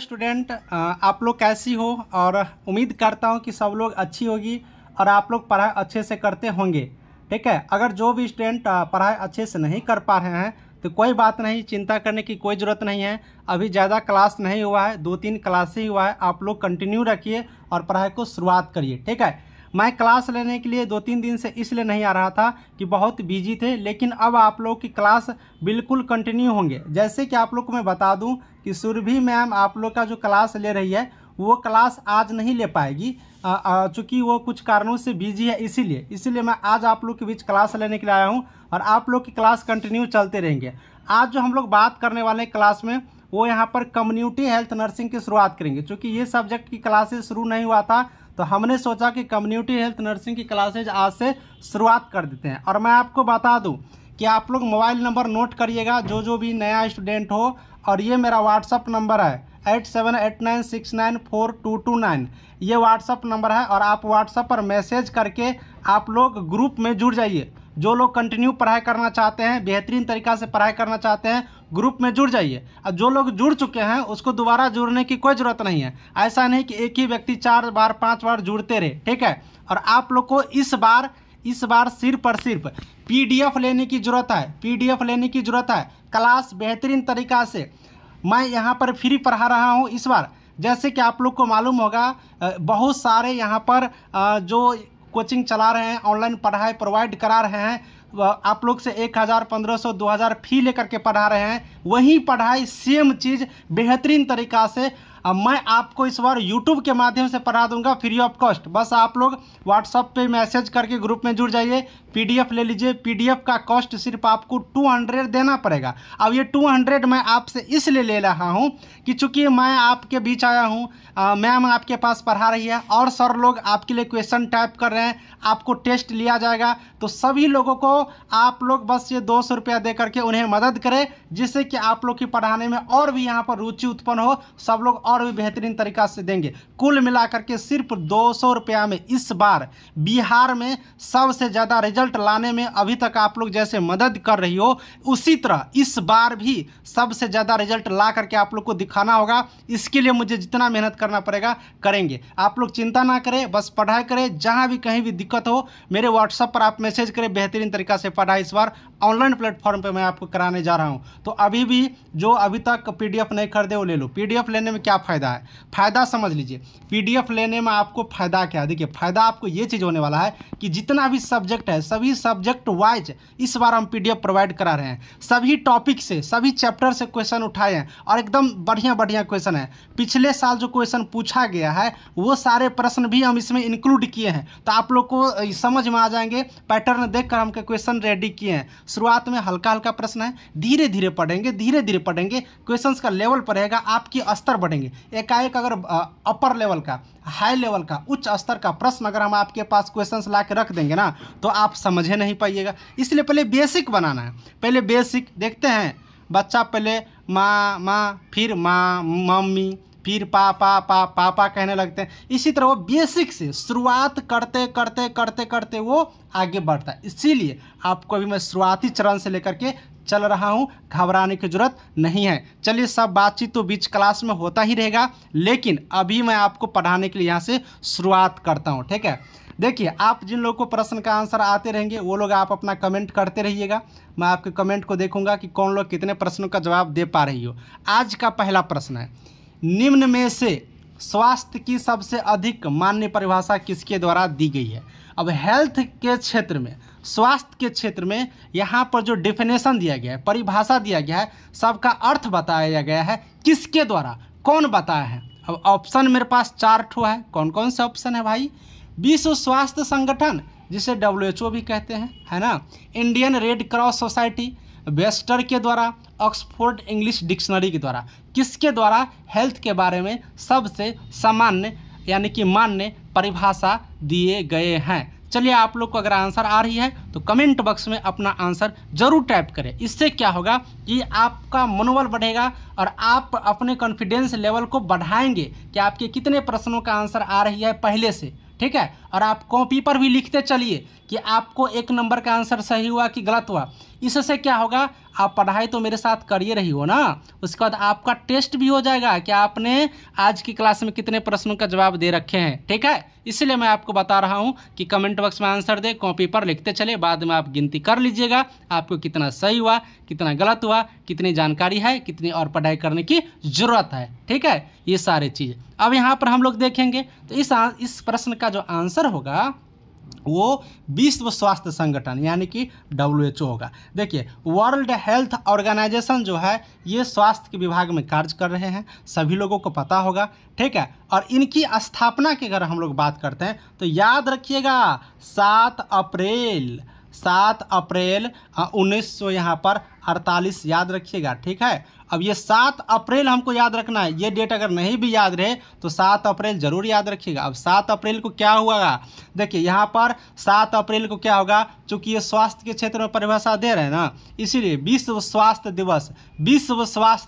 Student आप लोग कैसी हो और उम्मीद करता हूँ कि सब लोग अच्छी होगी और आप लोग पढ़ाई अच्छे से करते होंगे। ठीक है, अगर जो भी स्टूडेंट पढ़ाई अच्छे से नहीं कर पा रहे हैं तो कोई बात नहीं, चिंता करने की कोई ज़रूरत नहीं है। अभी ज़्यादा क्लास नहीं हुआ है, 2-3 क्लास ही हुआ है। आप लोग कंटिन्यू रखिए और पढ़ाई को शुरुआत करिए। ठीक है, मैं क्लास लेने के लिए 2-3 दिन से इसलिए नहीं आ रहा था कि बहुत बिजी थे, लेकिन अब आप लोग की क्लास बिल्कुल कंटिन्यू होंगे। जैसे कि आप लोग को मैं बता दूं कि सुरभि मैम आप लोग का जो क्लास ले रही है वो क्लास आज नहीं ले पाएगी, चूँकि वो कुछ कारणों से बिजी है। इसीलिए मैं आज आप लोग के बीच क्लास लेने के लिए आया हूँ और आप लोग की क्लास कंटिन्यू चलते रहेंगे। आज जो हम लोग बात करने वाले क्लास में वो यहाँ पर कम्युनिटी हेल्थ नर्सिंग की शुरुआत करेंगे। चूँकि ये सब्जेक्ट की क्लासेस शुरू नहीं हुआ था तो हमने सोचा कि कम्युनिटी हेल्थ नर्सिंग की क्लासेज आज से शुरुआत कर देते हैं। और मैं आपको बता दूं कि आप लोग मोबाइल नंबर नोट करिएगा, जो भी नया स्टूडेंट हो। और ये मेरा व्हाट्सअप नंबर है 8789694229, ये व्हाट्सअप नंबर है। और आप व्हाट्सअप पर मैसेज करके आप लोग ग्रुप में जुड़ जाइए। जो लोग कंटिन्यू पढ़ाई करना चाहते हैं, बेहतरीन तरीक़ा से पढ़ाई करना चाहते हैं, ग्रुप में जुड़ जाइए। और जो लोग जुड़ चुके हैं उसको दोबारा जुड़ने की कोई ज़रूरत नहीं है। ऐसा नहीं कि एक ही व्यक्ति 4 बार 5 बार जुड़ते रहे। ठीक है, और आप लोग को इस बार सिर्फ और सिर्फ PDF लेने की ज़रूरत है। PDF लेने की ज़रूरत है। क्लास बेहतरीन तरीक़ा से मैं यहाँ पर फ्री पढ़ा रहा हूँ इस बार। जैसे कि आप लोग को मालूम होगा, बहुत सारे यहाँ पर जो कोचिंग चला रहे हैं, ऑनलाइन पढ़ाई प्रोवाइड करा रहे हैं, आप लोग से 1000, 1500, 2000 फी लेकर के पढ़ा रहे हैं। वही पढ़ाई सेम चीज़ बेहतरीन तरीक़ा से मैं आपको इस बार YouTube के माध्यम से पढ़ा दूंगा फ्री ऑफ कॉस्ट। बस आप लोग व्हाट्सएप पे मैसेज करके ग्रुप में जुड़ जाइए, PDF ले लीजिए। PDF का कॉस्ट सिर्फ आपको 200 देना पड़ेगा। अब ये 200 मैं आपसे इसलिए ले रहा हूँ कि चूँकि मैं आपके बीच आया हूँ, मैम आपके पास पढ़ा रही है और सर लोग आपके लिए क्वेश्चन टाइप कर रहे हैं, आपको टेस्ट लिया जाएगा। तो सभी लोगों को आप लोग बस ये 200 रुपया दे करके उन्हें मदद करें, जिससे कि आप लोग की पढ़ाने में और भी यहाँ पर रुचि उत्पन्न हो, सब लोग और भी बेहतरीन तरीक़ा से देंगे। कुल मिलाकर के सिर्फ 200 रुपया में इस बार बिहार में सबसे ज़्यादा रिजल्ट लाने में अभी तक आप लोग जैसे मदद कर रही हो, उसी तरह इस बार भी सबसे ज़्यादा रिजल्ट ला करके आप लोग को दिखाना होगा। इसके लिए मुझे जितना मेहनत करना पड़ेगा करेंगे। आप लोग चिंता ना करें, बस पढ़ाई करें। जहाँ भी कहीं भी दिक्कत हो मेरे व्हाट्सएप पर आप मैसेज करें। बेहतरीन तरीक़ा से पढ़ाई इस बार ऑनलाइन प्लेटफॉर्म पे मैं आपको कराने जा रहा हूँ। तो अभी भी जो अभी तक PDF नहीं खरीदे वो ले लो। PDF लेने में क्या फ़ायदा है, फ़ायदा समझ लीजिए। PDF लेने में आपको फ़ायदा क्या है, देखिए फ़ायदा आपको ये चीज़ होने वाला है कि जितना भी सब्जेक्ट है सभी सब्जेक्ट वाइज इस बार हम PDF प्रोवाइड करा रहे हैं। सभी टॉपिक से, सभी चैप्टर से क्वेश्चन उठाए हैं और एकदम बढ़िया क्वेश्चन है। पिछले साल जो क्वेश्चन पूछा गया है वो सारे प्रश्न भी हम इसमें इंक्लूड किए हैं। तो आप लोग को समझ में आ जाएंगे, पैटर्न देख कर हमके क्वेश्चन रेडी किए हैं। शुरुआत में हल्का प्रश्न है, धीरे धीरे पढ़ेंगे, क्वेश्चंस का लेवल बढ़ेगा, आपकी स्तर बढ़ेंगे। एकाएक अगर अपर लेवल का, हाई लेवल का, उच्च स्तर का प्रश्न अगर हम आपके पास क्वेश्चंस ला के रख देंगे ना तो आप समझे नहीं पाइएगा। इसलिए पहले बेसिक बनाना है। पहले बेसिक देखते हैं, बच्चा पहले माँ फिर माँ मम्मी फिर पापा कहने लगते हैं। इसी तरह वो बेसिक से शुरुआत करते वो आगे बढ़ता है। इसीलिए आपको अभी मैं शुरुआती चरण से लेकर के चल रहा हूँ, घबराने की जरूरत नहीं है। चलिए, सब बातचीत तो बीच क्लास में होता ही रहेगा, लेकिन अभी मैं आपको पढ़ाने के लिए यहाँ से शुरुआत करता हूँ। ठीक है, देखिए आप जिन लोगों को प्रश्न का आंसर आते रहेंगे वो लोग आप अपना कमेंट करते रहिएगा। मैं आपके कमेंट को देखूंगा कि कौन लोग कितने प्रश्नों का जवाब दे पा रही हो। आज का पहला प्रश्न है, निम्न में से स्वास्थ्य की सबसे अधिक मान्य परिभाषा किसके द्वारा दी गई है। अब हेल्थ के क्षेत्र में, स्वास्थ्य के क्षेत्र में यहाँ पर जो डेफिनेशन दिया गया है, परिभाषा दिया गया है, सबका अर्थ बताया गया है, किसके द्वारा, कौन बताया है। अब ऑप्शन मेरे पास 4 ठो है। कौन कौन से ऑप्शन है भाई? विश्व स्वास्थ्य संगठन, जिसे WHO भी कहते हैं, है ना, Indian red cross society, Wester के द्वारा, ऑक्सफोर्ड इंग्लिश डिक्शनरी के द्वारा। किसके द्वारा हेल्थ के बारे में सबसे सामान्य यानी कि मान्य परिभाषा दिए गए हैं। चलिए, आप लोग को अगर आंसर आ रही है तो कमेंट बॉक्स में अपना आंसर जरूर टाइप करें। इससे क्या होगा कि आपका मनोबल बढ़ेगा और आप अपने कॉन्फिडेंस लेवल को बढ़ाएंगे कि आपके कितने प्रश्नों का आंसर आ रही है पहले से। ठीक है, और आप कॉपी पर भी लिखते चलिए कि आपको 1 नंबर का आंसर सही हुआ कि गलत हुआ। इससे क्या होगा, आप पढ़ाई तो मेरे साथ करिए रही हो ना, उसके बाद आपका टेस्ट भी हो जाएगा कि आपने आज की क्लास में कितने प्रश्नों का जवाब दे रखे हैं। ठीक है, इसलिए मैं आपको बता रहा हूं कि कमेंट बॉक्स में आंसर दे, कॉपी पर लिखते चले, बाद में आप गिनती कर लीजिएगा आपको कितना सही हुआ, कितना गलत हुआ, कितनी जानकारी है, कितनी और पढ़ाई करने की ज़रूरत है। ठीक है, ये सारी चीज़ अब यहाँ पर हम लोग देखेंगे। तो इस प्रश्न का जो आंसर होगा वो विश्व स्वास्थ्य संगठन यानी कि WHO होगा। देखिए, वर्ल्ड हेल्थ ऑर्गेनाइजेशन जो है ये स्वास्थ्य के विभाग में कार्य कर रहे हैं, सभी लोगों को पता होगा। ठीक है, और इनकी स्थापना की अगर हम लोग बात करते हैं तो याद रखिएगा 7 अप्रैल 1900 यहाँ पर 48 याद रखिएगा। ठीक है, अब ये 7 अप्रैल हमको याद रखना है, ये डेट अगर नहीं भी याद रहे तो 7 अप्रैल जरूर याद रखिएगा। अब 7 अप्रैल को क्या हुआ, देखिए यहाँ पर 7 अप्रैल को क्या होगा, चूँकि ये स्वास्थ्य के क्षेत्र में परिभाषा दे रहे हैं ना, इसीलिए विश्व स्वास्थ्य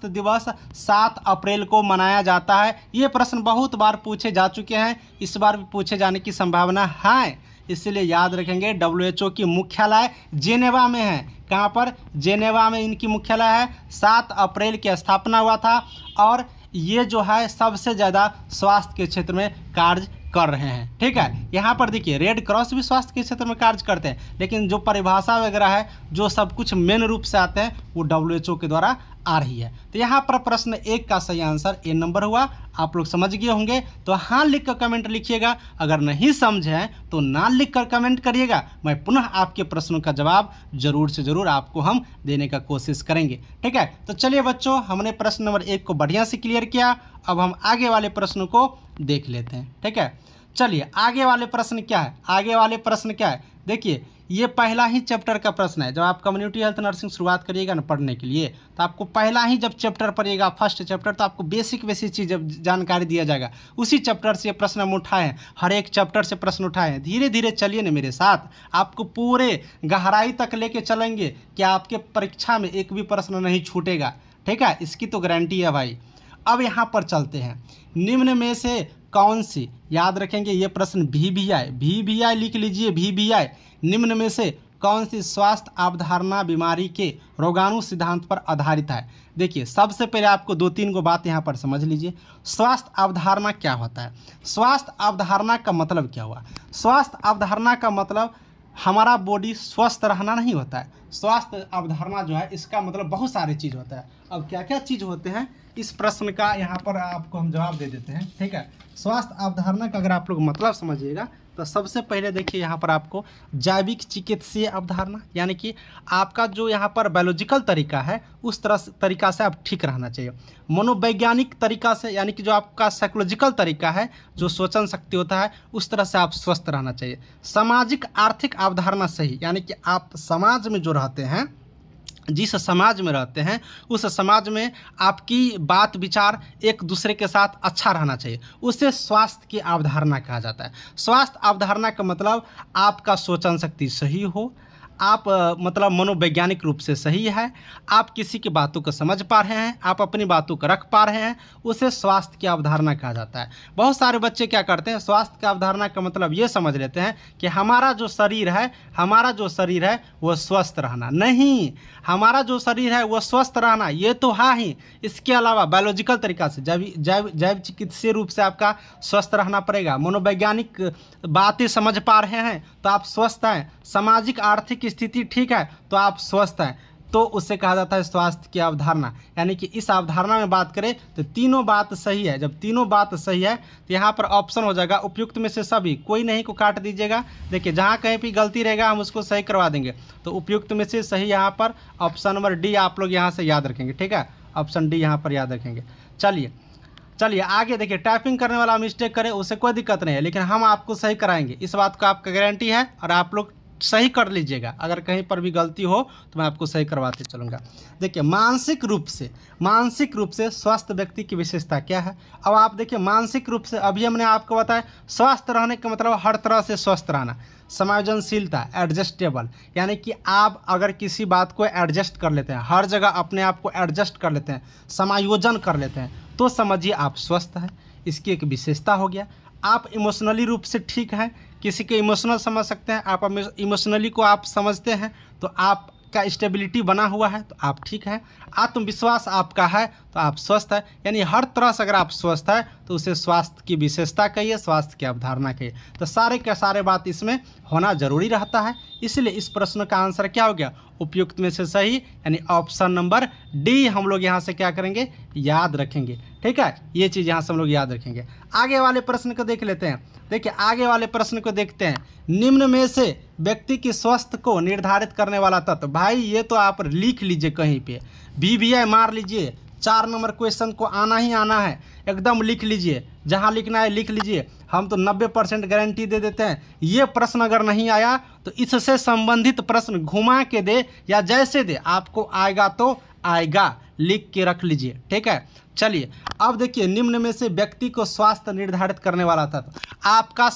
दिवस 7 अप्रैल को मनाया जाता है। ये प्रश्न बहुत बार पूछे जा चुके हैं, इस बार भी पूछे जाने की संभावना है, इसलिए याद रखेंगे। WHO की मुख्यालय जेनेवा में है। कहाँ पर, जेनेवा में इनकी मुख्यालय है। 7 अप्रैल की स्थापना हुआ था और ये जो है सबसे ज़्यादा स्वास्थ्य के क्षेत्र में कार्य कर रहे हैं। ठीक है, यहाँ पर देखिए रेड क्रॉस भी स्वास्थ्य के क्षेत्र में कार्य करते हैं, लेकिन जो परिभाषा वगैरह है, जो सब कुछ मेन रूप से आते हैं वो WHO के द्वारा आ रही है। तो यहाँ पर प्रश्न 1 का सही आंसर A नंबर हुआ। आप लोग समझ गए होंगे तो हाँ लिख कर कमेंट लिखिएगा, अगर नहीं समझे हैं तो ना लिख कर कमेंट करिएगा। मैं पुनः आपके प्रश्नों का जवाब जरूर से ज़रूर आपको हम देने का कोशिश करेंगे। ठीक है, तो चलिए बच्चों, हमने प्रश्न नंबर 1 को बढ़िया से क्लियर किया। अब हम आगे वाले प्रश्नों को देख लेते हैं। ठीक है, चलिए आगे वाले प्रश्न क्या है, देखिए ये पहला ही चैप्टर का प्रश्न है। जब आप कम्युनिटी हेल्थ नर्सिंग शुरुआत करिएगा ना पढ़ने के लिए, तो आपको पहला ही जब चैप्टर पढ़िएगा, फर्स्ट चैप्टर, तो आपको बेसिक चीज़ जानकारी दिया जाएगा। उसी चैप्टर से प्रश्न हम उठाए हैं, हर एक चैप्टर से प्रश्न उठाए हैं। धीरे धीरे चलिए ना मेरे साथ, आपको पूरे गहराई तक लेके चलेंगे कि आपके परीक्षा में एक भी प्रश्न नहीं छूटेगा। ठीक है, इसकी तो गारंटी है भाई। अब यहाँ पर चलते हैं, निम्न में से कौन सी, याद रखेंगे ये प्रश्न VBI लिख लीजिए, VBI, निम्न में से कौन सी स्वास्थ्य अवधारणा बीमारी के रोगाणु सिद्धांत पर आधारित है। देखिए सबसे पहले आपको 2-3 को बात यहाँ पर समझ लीजिए। स्वास्थ्य अवधारणा क्या होता है, स्वास्थ्य अवधारणा का मतलब क्या हुआ। स्वास्थ्य अवधारणा का मतलब हमारा बॉडी स्वस्थ रहना नहीं होता है। स्वास्थ्य अवधारणा जो है इसका मतलब बहुत सारी चीज़ होता है। अब क्या क्या चीज़ होते हैं इस प्रश्न का यहाँ पर आपको हम जवाब दे देते हैं। ठीक है, स्वास्थ्य अवधारणा का अगर आप लोग मतलब समझिएगा तो सबसे पहले देखिए यहाँ पर आपको जैविक चिकित्सीय अवधारणा, यानी कि आपका जो यहाँ पर बायोलॉजिकल तरीका है उस तरीका से आप ठीक रहना चाहिए। मनोवैज्ञानिक तरीका से, यानी कि जो आपका साइकोलॉजिकल तरीका है, जो सोचन शक्ति होता है, उस तरह से आप स्वस्थ रहना चाहिए। सामाजिक आर्थिक अवधारणा सही, यानी कि आप समाज में जो रहते हैं, जिस समाज में रहते हैं उस समाज में आपकी बात विचार एक दूसरे के साथ अच्छा रहना चाहिए, उसे स्वास्थ्य की अवधारणा कहा जाता है। स्वास्थ्य अवधारणा का मतलब आपका सोचन शक्ति सही हो, आप मतलब मनोवैज्ञानिक रूप से सही है, आप किसी की बातों को समझ पा रहे हैं, आप अपनी बातों को रख पा रहे हैं, उसे स्वास्थ्य की अवधारणा कहा जाता है। बहुत सारे बच्चे क्या करते हैं, स्वास्थ्य की अवधारणा का मतलब ये समझ लेते हैं कि हमारा जो शरीर है वो स्वस्थ रहना। नहीं, हमारा जो शरीर है वो स्वस्थ रहना ये तो हाँ ही, इसके अलावा बायोलॉजिकल तरीका से जैव चिकित्सीय रूप से आपका स्वस्थ रहना पड़ेगा। मनोवैज्ञानिक बातें समझ पा रहे हैं तो आप स्वस्थ हैं, सामाजिक आर्थिक स्थिति ठीक है तो आप स्वस्थ हैं, तो उससे कहा जाता है स्वास्थ्य की अवधारणा। यानी कि इस अवधारणा में बात करें तो तीनों बात सही है। जब तीनों बात सही है तो यहाँ पर ऑप्शन हो जाएगा उपयुक्त में से सभी, कोई नहीं को काट दीजिएगा। देखिए जहाँ कहीं भी गलती रहेगा हम उसको सही करवा देंगे। तो उपयुक्त में से सही यहाँ पर ऑप्शन नंबर डी आप लोग यहाँ से याद रखेंगे। ठीक है, ऑप्शन डी यहाँ पर याद रखेंगे। चलिए आगे देखिए, टाइपिंग करने वाला मिस्टेक करे उसे कोई दिक्कत नहीं है, लेकिन हम आपको सही कराएंगे, इस बात का आपका गारंटी है और आप लोग सही कर लीजिएगा। अगर कहीं पर भी गलती हो तो मैं आपको सही करवाते चलूँगा। देखिए मानसिक रूप से स्वस्थ व्यक्ति की विशेषता क्या है। अब आप देखिए मानसिक रूप से, अभी हमने आपको बताया स्वस्थ रहने का मतलब हर तरह से स्वस्थ रहना, समायोजनशीलता, एडजस्टेबल, यानी कि आप अगर किसी बात को एडजस्ट कर लेते हैं, हर जगह अपने आप को एडजस्ट कर लेते हैं, समायोजन कर लेते हैं, तो समझिए आप स्वस्थ हैं, इसकी एक विशेषता हो गया। आप इमोशनली रूप से ठीक हैं, किसी के इमोशनल समझ सकते हैं, आप इमोशनली को आप समझते हैं तो आपका स्टेबिलिटी बना हुआ है तो आप ठीक हैं, आत्मविश्वास आपका है तो आप स्वस्थ है। यानी हर तरह से अगर आप स्वस्थ है तो उसे स्वास्थ्य की विशेषता कहिए, स्वास्थ्य की अवधारणा कहिए। तो सारे के सारे बात इसमें होना जरूरी रहता है। इसलिए इस प्रश्न का आंसर क्या हो गया, उपयुक्त में से सही, यानी ऑप्शन नंबर डी हम लोग यहाँ से क्या करेंगे, याद रखेंगे। ठीक है, ये चीज़ यहाँ से हम लोग याद रखेंगे। आगे वाले प्रश्न को देख लेते हैं। देखिए आगे वाले प्रश्न को देखते हैं। निम्न में से व्यक्ति की स्वास्थ्य को निर्धारित करने वाला तत्व, भाई ये तो आप लिख लीजिए कहीं पे, VVI मार लीजिए, 4 नंबर क्वेश्चन को आना ही आना है, एकदम लिख लीजिए, जहाँ लिखना है लिख लीजिए। हम तो 90% गारंटी दे देते हैं। ये प्रश्न अगर नहीं आया तो इससे संबंधित प्रश्न घुमा के दे या जैसे दे, आपको आएगा तो आएगा, लिख के रख लीजिए। ठीक है, चलिए अब देखिए, निम्न में से व्यक्ति को स्वास्थ्य निर्धारित करने वाला तत्व, आपका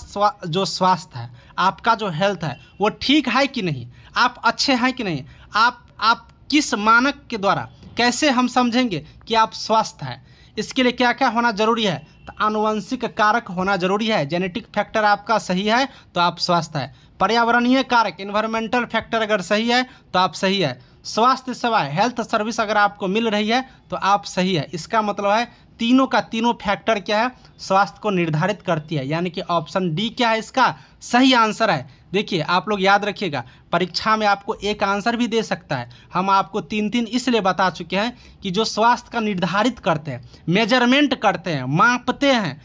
जो स्वास्थ्य है, आपका जो हेल्थ है वो ठीक है कि नहीं, आप अच्छे हैं कि नहीं, आप किस मानक के द्वारा कैसे हम समझेंगे कि आप स्वस्थ हैं। इसके लिए क्या क्या होना जरूरी है, तो आनुवंशिक कारक होना जरूरी है, जेनेटिक फैक्टर आपका सही है तो आप स्वस्थ है। पर्यावरणीय कारक, इन्वायरमेंटल फैक्टर अगर सही है तो आप सही है। स्वास्थ्य सेवाएं, हेल्थ सर्विस अगर आपको मिल रही है तो आप सही है। इसका मतलब है तीनों का तीनों फैक्टर क्या है, स्वास्थ्य को निर्धारित करती है, यानी कि ऑप्शन डी क्या है इसका सही आंसर है। देखिए आप लोग याद रखिएगा, परीक्षा में आपको एक आंसर भी दे सकता है। हम आपको 3 इसलिए बता चुके हैं कि जो स्वास्थ्य का निर्धारित करते हैं, मेजरमेंट करते हैं, मापते हैं,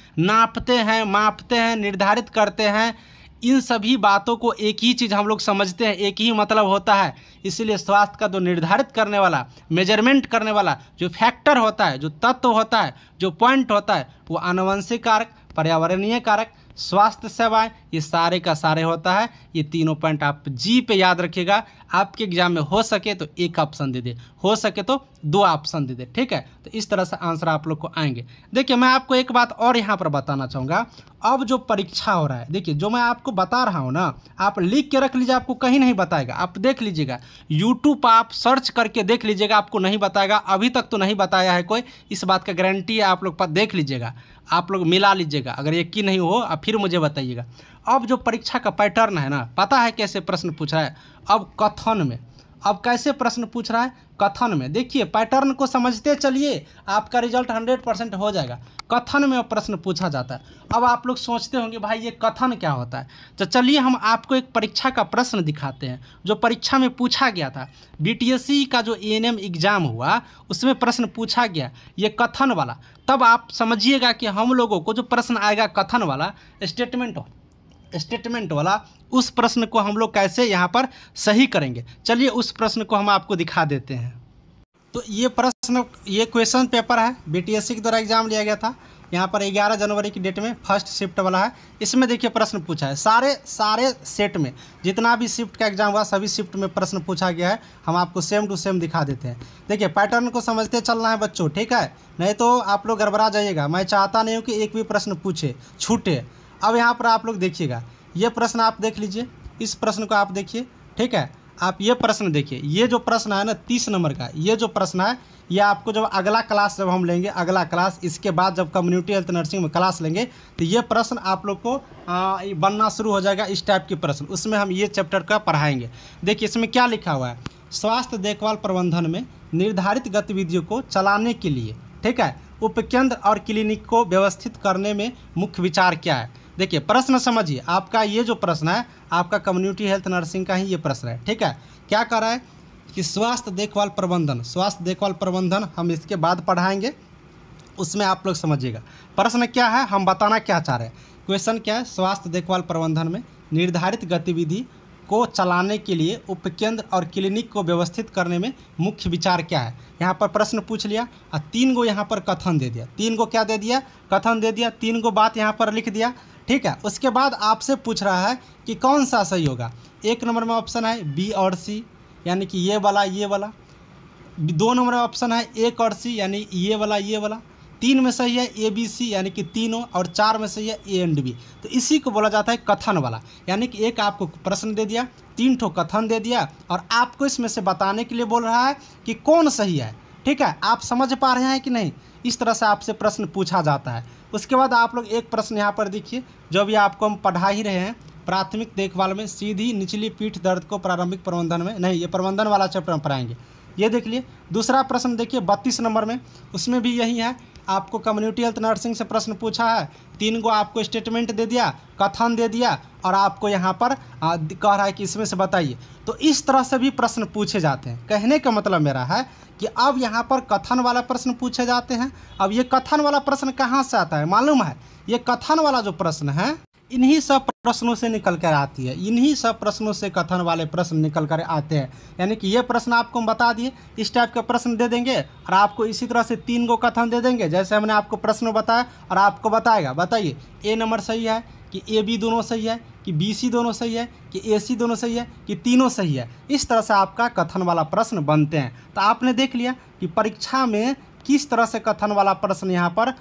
मापते हैं, निर्धारित करते हैं, इन सभी बातों को एक ही चीज़ हम लोग समझते हैं, एक ही मतलब होता है। इसीलिए स्वास्थ्य का जो निर्धारित करने वाला, मेजरमेंट करने वाला जो फैक्टर होता है, जो तत्व होता है, जो पॉइंट होता है, वो आनुवंशिक कारक, पर्यावरणीय कारक, स्वास्थ्य सेवाएं, ये सारे का सारे होता है। ये तीनों पॉइंट आप जी पे याद रखिएगा। आपके एग्जाम में हो सके तो एक ऑप्शन दे दे, हो सके तो 2 ऑप्शन दे दे। ठीक है, तो इस तरह से आंसर आप लोग को आएंगे। देखिए मैं आपको एक बात और यहाँ पर बताना चाहूँगा। अब जो परीक्षा हो रहा है, देखिए जो मैं आपको बता रहा हूँ ना, आप लिख के रख लीजिए, आपको कहीं नहीं बताएगा। आप देख लीजिएगा, यूट्यूब पर आप सर्च करके देख लीजिएगा, आपको नहीं बताएगा। अभी तक तो नहीं बताया है कोई, इस बात का गारंटी है। आप लोग पर देख लीजिएगा, आप लोग मिला लीजिएगा, अगर यकीन नहीं हो अब फिर मुझे बताइएगा। अब जो परीक्षा का पैटर्न है ना, पता है कैसे प्रश्न पूछ रहा है, अब कथन में, अब कैसे प्रश्न पूछ रहा है कथन में। देखिए पैटर्न को समझते चलिए, आपका रिजल्ट 100% हो जाएगा। कथन में प्रश्न पूछा जाता है। अब आप लोग सोचते होंगे भाई ये कथन क्या होता है, तो चलिए हम आपको एक परीक्षा का प्रश्न दिखाते हैं जो परीक्षा में पूछा गया था। BTSC का जो ANM एग्ज़ाम हुआ उसमें प्रश्न पूछा गया ये कथन वाला। तब आप समझिएगा कि हम लोगों को जो प्रश्न आएगा कथन वाला, स्टेटमेंट वाला, उस प्रश्न को हम लोग कैसे यहाँ पर सही करेंगे। चलिए उस प्रश्न को हम आपको दिखा देते हैं। तो ये प्रश्न, ये क्वेश्चन पेपर है, BTSC के द्वारा एग्जाम लिया गया था। यहाँ पर 11 जनवरी की डेट में फर्स्ट शिफ्ट वाला है। इसमें देखिए प्रश्न पूछा है, सारे सेट में जितना भी शिफ्ट का एग्जाम हुआ सभी शिफ्ट में प्रश्न पूछा गया है। हम आपको सेम टू सेम दिखा देते हैं। देखिए पैटर्न को समझते चलना है बच्चों, ठीक है, नहीं तो आप लोग गड़बड़ा जाइएगा। मैं चाहता नहीं हूँ कि एक भी प्रश्न छूटे। अब यहाँ पर आप लोग देखिएगा, ये प्रश्न आप देख लीजिए, इस प्रश्न को आप देखिए। ठीक है, आप ये प्रश्न देखिए, ये जो प्रश्न है ना 30 नंबर का, ये जो प्रश्न है ये आपको जब अगला क्लास जब हम लेंगे, अगला क्लास इसके बाद जब कम्युनिटी हेल्थ नर्सिंग में क्लास लेंगे तो ये प्रश्न आप लोग को बनना शुरू हो जाएगा। इस टाइप के प्रश्न उसमें हम ये चैप्टर का पढ़ाएंगे। देखिए इसमें क्या लिखा हुआ है, स्वास्थ्य देखभाल प्रबंधन में निर्धारित गतिविधियों को चलाने के लिए, ठीक है, उपकेंद्र और क्लिनिक को व्यवस्थित करने में मुख्य विचार क्या है। देखिए प्रश्न समझिए, आपका ये जो प्रश्न है आपका कम्युनिटी हेल्थ नर्सिंग का ही ये प्रश्न है। ठीक है, क्या कर रहा है कि स्वास्थ्य देखभाल प्रबंधन हम इसके बाद पढ़ाएंगे, उसमें आप लोग समझिएगा प्रश्न क्या है, हम बताना क्या चाह रहे हैं। क्वेश्चन क्या है, स्वास्थ्य देखभाल प्रबंधन में निर्धारित गतिविधि को चलाने के लिए उपकेंद्र और क्लिनिक को व्यवस्थित करने में मुख्य विचार क्या है। यहाँ पर प्रश्न पूछ लिया और 3 गो यहाँ पर कथन दे दिया, 3 गो क्या दे दिया, कथन दे दिया, 3 गो बात यहाँ पर लिख दिया। ठीक है, उसके बाद आपसे पूछ रहा है कि कौन सा सही होगा। 1 नंबर में ऑप्शन है B और C, यानी कि ये वाला 2 नंबर में ऑप्शन है A और C, यानी ये वाला। 3 में सही है ABC, यानी कि तीनों, और 4 में सही है A और B। तो इसी को बोला जाता है कथन वाला, यानी कि एक आपको प्रश्न दे दिया, 3 ठो कथन दे दिया और आपको इसमें से बताने के लिए बोल रहा है कि कौन सही है। ठीक है, आप समझ पा रहे हैं कि नहीं? इस तरह से आपसे प्रश्न पूछा जाता है। उसके बाद आप लोग एक प्रश्न यहाँ पर देखिए, जो भी आपको हम पढ़ा ही रहे हैं, प्राथमिक देखभाल में सीधी निचली पीठ दर्द को प्रारंभिक प्रबंधन में, नहीं, ये प्रबंधन वाला चैप्टर हम पढ़ाएंगे। ये देख लिए। दूसरा प्रश्न देखिए 32 नंबर में, उसमें भी यही है, आपको कम्युनिटी हेल्थ नर्सिंग से प्रश्न पूछा है, 3 को आपको स्टेटमेंट दे दिया, कथन दे दिया, और आपको यहाँ पर कह रहा है कि इसमें से बताइए। तो इस तरह से भी प्रश्न पूछे जाते हैं। कहने का मतलब मेरा है कि अब यहाँ पर कथन वाला प्रश्न पूछे जाते हैं। अब ये कथन वाला प्रश्न कहाँ से आता है मालूम है? ये कथन वाला जो प्रश्न है, इन्हीं सब प्रश्नों से निकल कर आती है। इन्हीं सब प्रश्नों से कथन वाले प्रश्न निकल कर आते हैं। यानी कि ये प्रश्न आपको हम बता दिए, इस टाइप के प्रश्न दे देंगे और आपको इसी तरह से 3 को कथन दे देंगे, जैसे हमने आपको प्रश्न बताया, और आपको बताएगा, बताइए ए नंबर सही है कि ए बी दोनों सही है, कि बी सी दोनों सही है, कि ए सी दोनों सही है, कि तीनों सही है। इस तरह से आपका कथन वाला प्रश्न बनते हैं। तो आपने देख लिया कि परीक्षा में किस तरह से कथन वाला प्रश्न यहाँ पर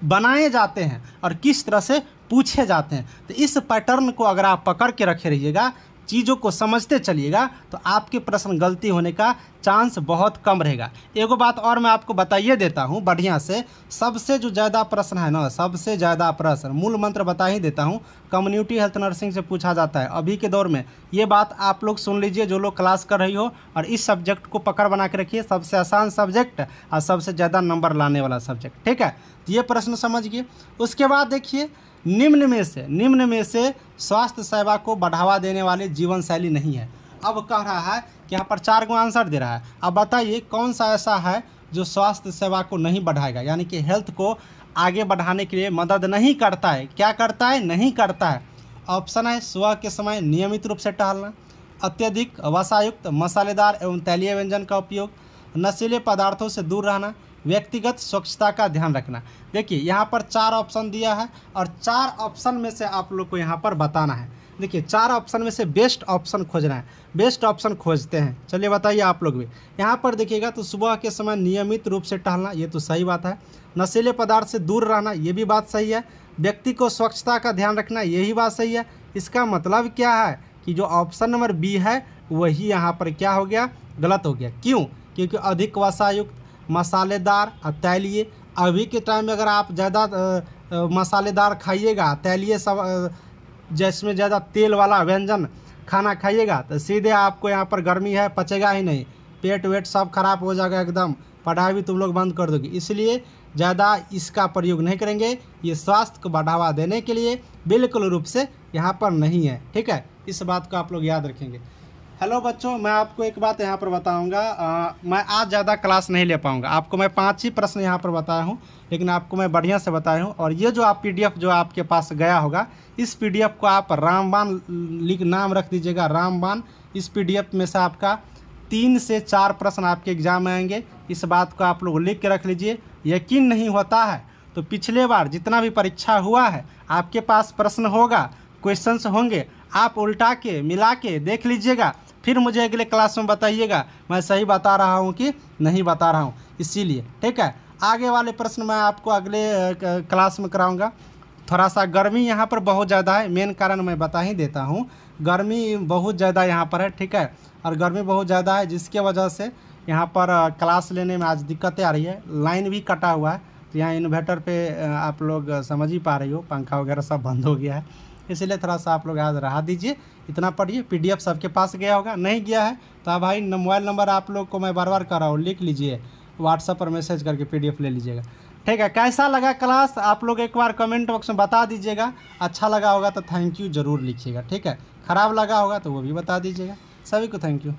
बनाए जाते हैं और किस तरह से पूछे जाते हैं। तो इस पैटर्न को अगर आप पकड़ के रखे रहिएगा, चीज़ों को समझते चलिएगा, तो आपके प्रश्न गलती होने का चांस बहुत कम रहेगा। एगो बात और मैं आपको बताइए देता हूँ बढ़िया से, सबसे जो ज़्यादा प्रश्न है ना, सबसे ज़्यादा प्रश्न, मूल मंत्र बता ही देता हूँ, कम्युनिटी हेल्थ नर्सिंग से पूछा जाता है अभी के दौर में। ये बात आप लोग सुन लीजिए, जो लोग क्लास कर रही हो, और इस सब्जेक्ट को पकड़ बना के रखिए, सबसे आसान सब्जेक्ट और सबसे ज़्यादा नंबर लाने वाला सब्जेक्ट, ठीक है? तो ये प्रश्न समझिए। उसके बाद देखिए, निम्न में से स्वास्थ्य सेवा को बढ़ावा देने वाली जीवन शैली नहीं है। अब कह रहा है कि यहाँ पर 4 को आंसर दे रहा है। अब बताइए कौन सा ऐसा है जो स्वास्थ्य सेवा को नहीं बढ़ाएगा, यानी कि हेल्थ को आगे बढ़ाने के लिए मदद नहीं करता है। क्या करता है? नहीं करता है। ऑप्शन है सुबह के समय नियमित रूप से टहलना, अत्यधिक वसायुक्त मसालेदार एवं तैलीय व्यंजन का उपयोग, नशीले पदार्थों से दूर रहना, व्यक्तिगत स्वच्छता का ध्यान रखना। देखिए यहाँ पर 4 ऑप्शन दिया है और 4 ऑप्शन में से आप लोग को यहाँ पर बताना है। देखिए 4 ऑप्शन में से बेस्ट ऑप्शन खोजना है। बेस्ट ऑप्शन खोजते हैं, चलिए बताइए आप लोग भी। यहाँ पर देखिएगा तो सुबह के समय नियमित रूप से टहलना, ये तो सही बात है। नशीले पदार्थ से दूर रहना, ये भी बात सही है। व्यक्ति को स्वच्छता का ध्यान रखना, यही बात सही है। इसका मतलब क्या है कि जो ऑप्शन नंबर बी है वही यहाँ पर क्या हो गया? गलत हो गया। क्यों? क्योंकि अधिक वसायुक्त, मसालेदार और तैलीय, अभी के टाइम में अगर आप ज़्यादा मसालेदार खाइएगा, तैलीय सब जिसमें ज़्यादा तेल वाला व्यंजन खाना खाइएगा, तो सीधे आपको यहाँ पर गर्मी है, पचेगा ही नहीं, पेट वेट सब खराब हो जाएगा एकदम, पढ़ाई भी तुम लोग बंद कर दोगे। इसलिए ज़्यादा इसका प्रयोग नहीं करेंगे। ये स्वास्थ्य को बढ़ावा देने के लिए बिल्कुल रूप से यहाँ पर नहीं है, ठीक है? इस बात को आप लोग याद रखेंगे। हेलो बच्चों, मैं आपको एक बात यहाँ पर बताऊँगा। मैं आज ज़्यादा क्लास नहीं ले पाऊँगा, आपको मैं 5 ही प्रश्न यहाँ पर बताया हूँ, लेकिन आपको मैं बढ़िया से बताया हूँ। और ये जो आप PDF जो आपके पास गया होगा, इस PDF को आप रामबान लिख नाम रख दीजिएगा, रामबान। इस PDF में से आपका 3 से 4 प्रश्न आपके एग्जाम में आएंगे। इस बात को आप लोग लिख के रख लीजिए। यकीन नहीं होता है तो पिछले बार जितना भी परीक्षा हुआ है, आपके पास प्रश्न होगा, क्वेश्चंस होंगे, आप उल्टा के मिला के देख लीजिएगा, फिर मुझे अगले क्लास में बताइएगा मैं सही बता रहा हूँ कि नहीं बता रहा हूँ। इसीलिए ठीक है, आगे वाले प्रश्न मैं आपको अगले क्लास में कराऊंगा। थोड़ा सा गर्मी यहाँ पर बहुत ज़्यादा है, मेन कारण मैं बता ही देता हूँ, गर्मी बहुत ज़्यादा यहाँ पर है, ठीक है? और गर्मी बहुत ज़्यादा है जिसके वजह से यहाँ पर क्लास लेने में आज दिक्कतें आ रही है। लाइन भी कटा हुआ है, तो यहाँ इन्वर्टर पे आप लोग समझ ही पा रही हो, पंखा वगैरह सब बंद हो गया है, इसलिए थोड़ा सा आप लोग आज राहत दीजिए। इतना पढ़िए। PDF सबके पास गया होगा, नहीं गया है तो आप भाई मोबाइल नंबर आप लोग को मैं बार बार कर रहा हूँ, लिख लीजिए, व्हाट्सएप पर मैसेज करके PDF ले लीजिएगा, ठीक है? कैसा लगा क्लास आप लोग एक बार कमेंट बॉक्स में बता दीजिएगा। अच्छा लगा होगा तो थैंक यू ज़रूर लिखिएगा, ठीक है? ख़राब लगा होगा तो वो भी बता दीजिएगा। सभी को थैंक यू।